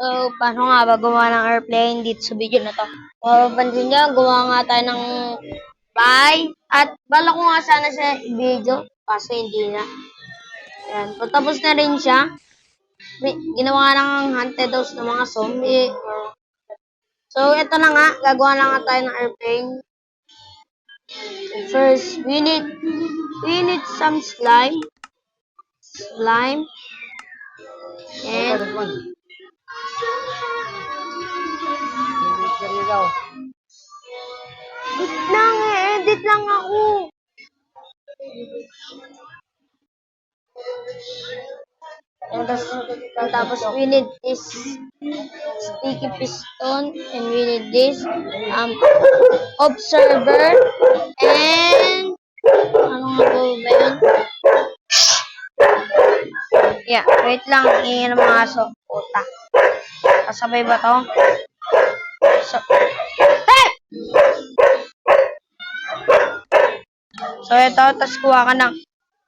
Paano nga ba gumawa ng airplane dito sa video na to? Mapapansin nyo, gumawa nga tayo ng bahay. At bala ko nga sana sa video, kaso hindi na. Ayan, tapos na rin siya. Ginawa ng haunted house ng mga zombie. So, ito na nga, gagawa na nga tayo ng airplane. First, we need some slime. And edit lang ako. And tapos we need this sticky piston, and we need this observer, and ano nga ba yun? Yeah, wait lang, ingin ng mga aso. Puta. Kasabay ba to? So, hey! So, ito, tapos kuha ka ng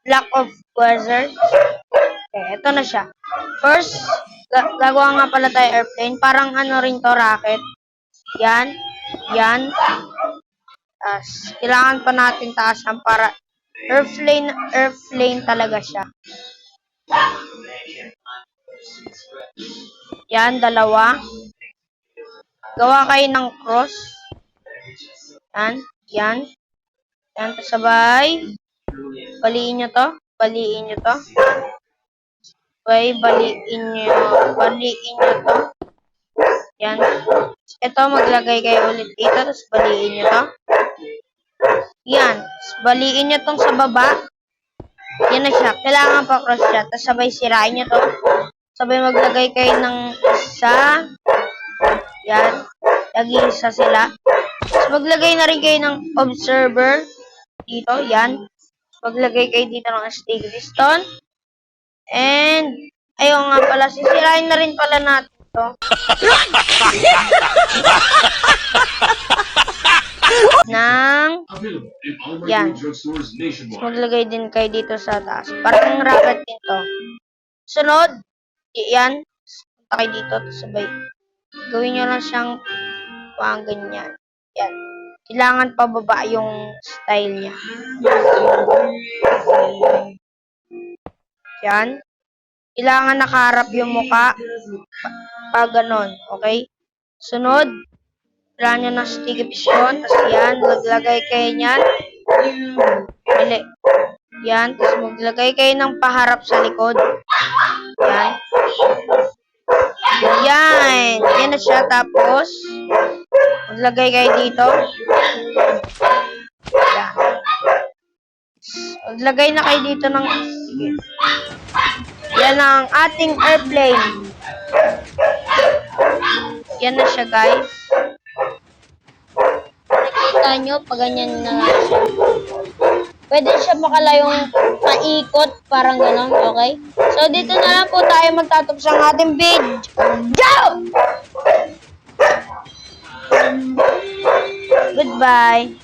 block of wizard. Okay, ito na siya. First, gagawa nga pala tayo airplane. Parang ano rin to, rocket. Yan. Tapos, kailangan pa natin taasan para airplane talaga siya. Yan, dalawa. Gawa kayo ng cross. Yan. Sabay. Baliin nyo to. Okay, baliin nyo to. Yan. Ito, maglagay kayo ulit dito. Tapos, baliin nyo to. Yan. Tapos, baliin nyo tong sa baba. Yan na siya. Kailangan pa cross siya. Tapos, sabay sirain nyo to. Sabay maglagay kayo ng isa. Yan. Lagi-isa sila. Tapos, maglagay na rin kayo ng observer. Dito. Yan. Tapos, maglagay kayo dito ng sticky piston. And, ayun nga pala, sisirain na rin pala natin to. Yan. Maglagay din kayo dito sa taas. Parang rocket din to. Sunod, yan. Punta kayo dito, sabay. Gawin nyo lang siyang pang ganyan. Yan. Kailangan pababa yung style niya. Yan. Kailangan nakaharap yung muka. Pag ganon. Okay? Sunod. Kailangan nyo ng sticky piston. Tapos yan. Maglagay kayo niyan. Yan. Tapos maglagay kayo ng paharap sa likod. Yan. Yan. Yan na siya. Tapos, maglagay kayo dito. Yan. Maglagay na kayo dito ng... Sige. Yan ang ating airplane. Yan na siya, guys. Nakikita nyo, pag ganyan na lang siya. Pwede siya makalayong paikot, parang gano'n, okay? So, dito na lang po tayo magtatapos ang ating video. Goodbye!